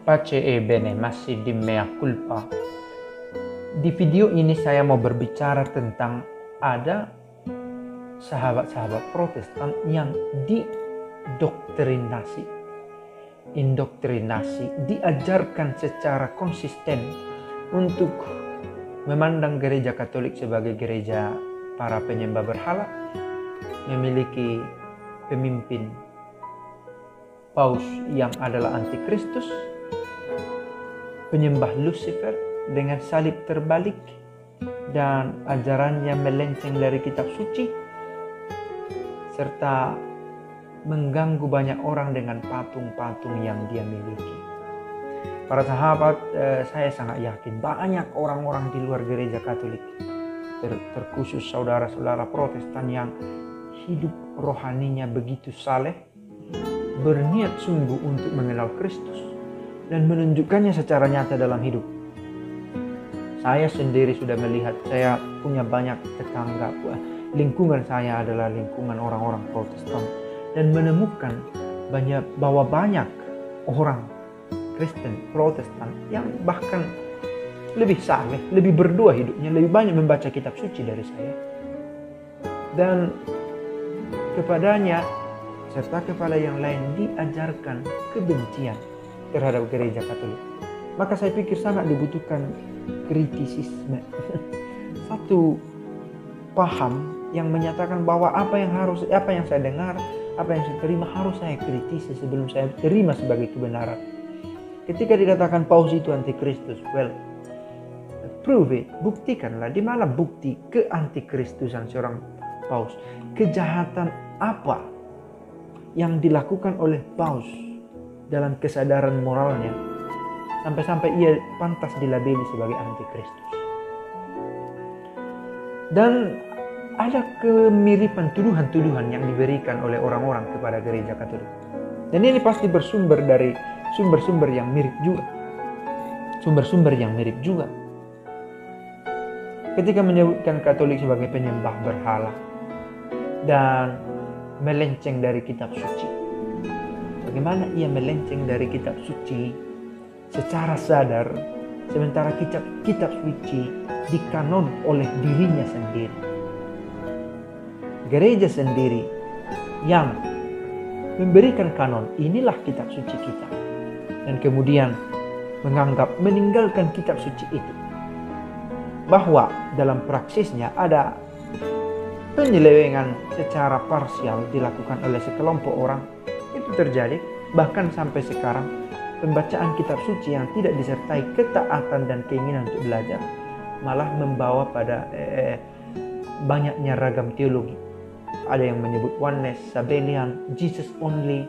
Pace e bene, masih di mea culpa. Di video ini saya mau berbicara tentang ada sahabat-sahabat Protestan yang indoktrinasi, diajarkan secara konsisten untuk memandang gereja Katolik sebagai gereja para penyembah berhala, memiliki pemimpin paus yang adalah antikristus, penyembah Lucifer dengan salib terbalik, dan ajarannya melenceng dari kitab suci, serta mengganggu banyak orang dengan patung-patung yang dia miliki. Para sahabat, saya sangat yakin banyak orang-orang di luar gereja Katolik, terkhusus saudara-saudara Protestan yang hidup rohaninya begitu saleh, berniat sungguh untuk mengenal Kristus dan menunjukkannya secara nyata dalam hidup. Saya sendiri sudah melihat, saya punya banyak tetangga, lingkungan saya adalah lingkungan orang-orang Protestan, dan menemukan bahwa banyak orang Kristen Protestan yang bahkan lebih saleh, lebih berdoa hidupnya, lebih banyak membaca kitab suci dari saya. Dan kepadanya serta kepada yang lain diajarkan kebencian terhadap gereja Katolik. Maka saya pikir sangat dibutuhkan kritisisme. Satu paham yang menyatakan bahwa apa yang saya dengar, apa yang saya terima harus saya kritisi sebelum saya terima sebagai kebenaran. Ketika dikatakan paus itu antikristus, well, prove it, buktikanlah. Di mana bukti keantikristusan seorang paus? Kejahatan apa yang dilakukan oleh paus dalam kesadaran moralnya sampai-sampai ia pantas dilabeli sebagai antikristus? Dan ada kemiripan tuduhan-tuduhan yang diberikan oleh orang-orang kepada gereja Katolik. Dan ini pasti bersumber dari sumber-sumber yang mirip juga. Ketika menyebutkan Katolik sebagai penyembah berhala dan melenceng dari kitab suci. Bagaimana ia melenceng dari kitab suci secara sadar, sementara kitab suci dikanon oleh dirinya sendiri. Gereja sendiri yang memberikan kanon, inilah kitab suci kita, dan kemudian meninggalkan kitab suci itu. Bahwa dalam praksisnya ada penyelewengan secara parsial dilakukan oleh sekelompok orang, itu terjadi. Bahkan sampai sekarang pembacaan kitab suci yang tidak disertai ketaatan dan keinginan untuk belajar malah membawa pada banyaknya ragam teologi. Ada yang menyebut oneness, Sabellian, Jesus only,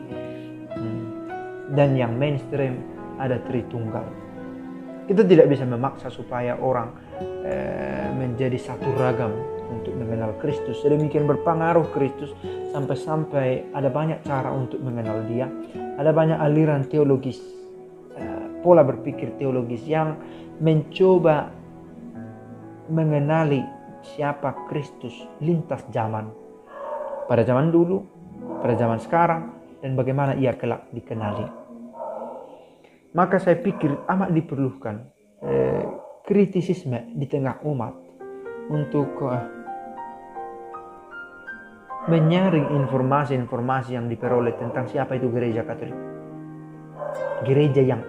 dan yang mainstream ada Tritunggal. Kita tidak bisa memaksa supaya orang menjadi satu ragam untuk mengenal Kristus. Sedemikian berpengaruh Kristus sampai-sampai ada banyak cara untuk mengenal Dia. Ada banyak aliran teologis, pola berpikir teologis yang mencoba mengenali siapa Kristus lintas zaman. Pada zaman dulu, pada zaman sekarang, dan bagaimana ia kelak dikenali. Maka saya pikir amat diperlukan kritisisme di tengah umat untuk menyaring informasi-informasi yang diperoleh tentang siapa itu gereja Katolik. Gereja yang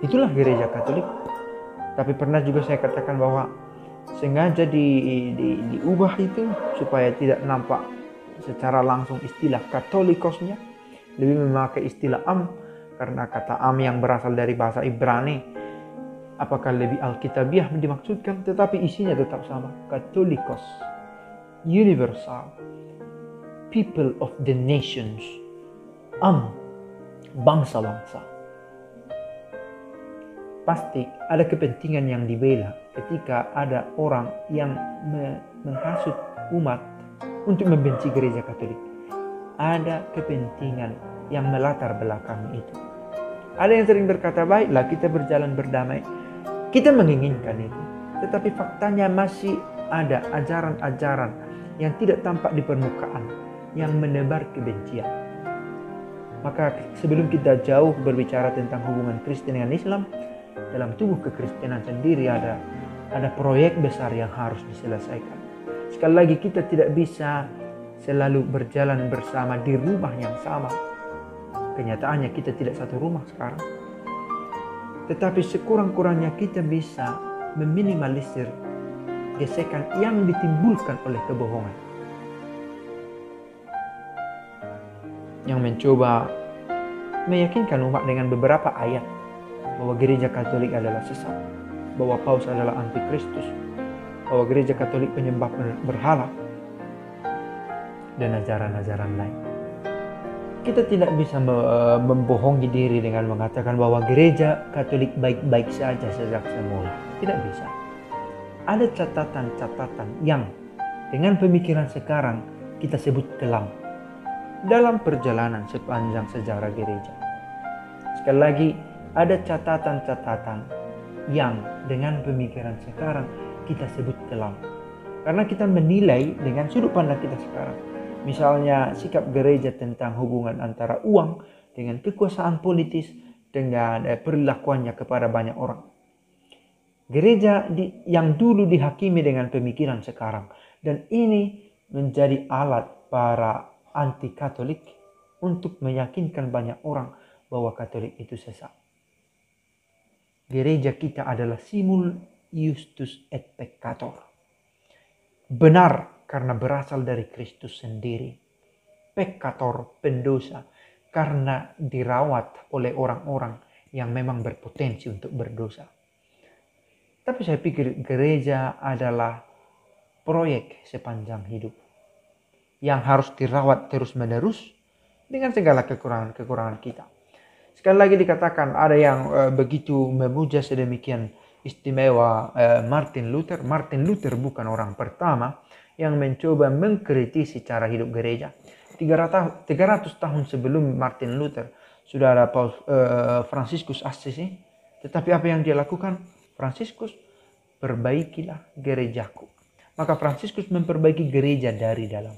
itulah gereja Katolik. Tapi pernah juga saya katakan bahwa sengaja diubah itu supaya tidak nampak secara langsung istilah Katolikosnya, lebih memakai istilah karena kata yang berasal dari bahasa Ibrani apakah lebih alkitabiah dimaksudkan, tetapi isinya tetap sama, Katolikos, universal, people of the nations, bangsa-bangsa. Pasti ada kepentingan yang dibela ketika ada orang yang menghasut umat untuk membenci gereja Katolik. Ada kepentingan yang melatar belakangi itu. Ada yang sering berkata, baiklah kita berjalan berdamai. Kita menginginkan itu. Tetapi faktanya masih ada ajaran-ajaran yang tidak tampak di permukaan, yang menebar kebencian. Maka sebelum kita jauh berbicara tentang hubungan Kristen dengan Islam, dalam tubuh kekristenan sendiri ada proyek besar yang harus diselesaikan. Sekali lagi, kita tidak bisa selalu berjalan bersama di rumah yang sama. Kenyataannya kita tidak satu rumah sekarang. Tetapi sekurang-kurangnya kita bisa meminimalisir gesekan yang ditimbulkan oleh kebohongan. Yang mencoba meyakinkan umat dengan beberapa ayat bahwa gereja Katolik adalah sesat, bahwa Paus adalah antikristus, bahwa gereja Katolik penyembah berhala, dan ajaran-ajaran lain. Kita tidak bisa membohongi diri dengan mengatakan bahwa gereja Katolik baik-baik saja sejak semula. Tidak bisa. Ada catatan-catatan yang dengan pemikiran sekarang kita sebut kelam dalam perjalanan sepanjang sejarah gereja. Sekali lagi, ada catatan-catatan yang dengan pemikiran sekarang kita sebut kelam. Karena kita menilai dengan sudut pandang kita sekarang. Misalnya sikap gereja tentang hubungan antara uang dengan kekuasaan politis dengan perilakuannya kepada banyak orang. Gereja yang dulu dihakimi dengan pemikiran sekarang. Dan ini menjadi alat para anti-Katolik untuk meyakinkan banyak orang bahwa Katolik itu sesat. Gereja kita adalah simul justus et peccator. Benar karena berasal dari Kristus sendiri. Peccator, pendosa, karena dirawat oleh orang-orang yang memang berpotensi untuk berdosa. Tapi saya pikir gereja adalah proyek sepanjang hidup yang harus dirawat terus-menerus dengan segala kekurangan-kekurangan kita. Sekali lagi dikatakan ada yang begitu memuja sedemikian istimewa Martin Luther. Martin Luther bukan orang pertama yang mencoba mengkritisi cara hidup gereja. 300 tahun sebelum Martin Luther sudah ada Fransiskus Assisi. Tetapi apa yang dia lakukan? Fransiskus, perbaikilah gerejaku. Maka Fransiskus memperbaiki gereja dari dalam.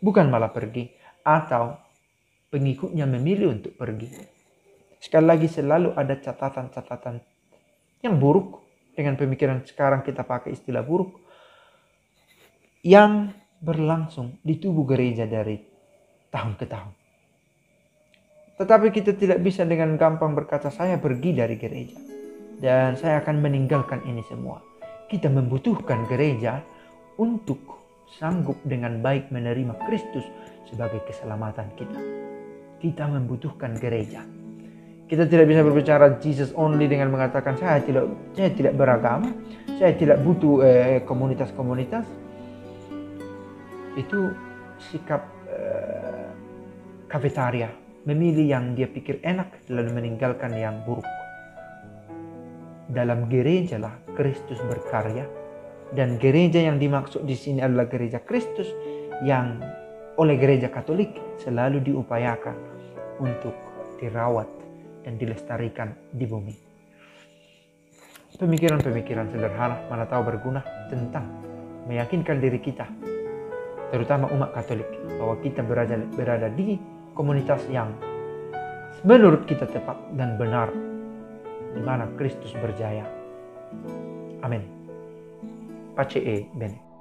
Bukan malah pergi atau pengikutnya memilih untuk pergi. Sekali lagi, selalu ada catatan-catatan yang buruk. Dengan pemikiran sekarang kita pakai istilah buruk. Yang berlangsung di tubuh gereja dari tahun ke tahun. Tetapi kita tidak bisa dengan gampang berkata saya pergi dari gereja. Dan saya akan meninggalkan ini semua. Kita membutuhkan gereja untuk sanggup dengan baik menerima Kristus sebagai keselamatan kita. Kita membutuhkan gereja. Kita tidak bisa berbicara Jesus only dengan mengatakan saya tidak beragama, saya tidak butuh komunitas-komunitas. Itu sikap kafetaria, memilih yang dia pikir enak lalu meninggalkan yang buruk. Dalam gereja lah Kristus berkarya, dan gereja yang dimaksud di sini adalah gereja Kristus yang oleh gereja Katolik selalu diupayakan untuk dirawat dan dilestarikan di bumi. Pemikiran-pemikiran sederhana mana tahu berguna tentang meyakinkan diri kita, terutama umat Katolik, bahwa kita berada di komunitas yang menurut kita tepat dan benar, di mana Kristus berjaya. Amin. Pace e bene.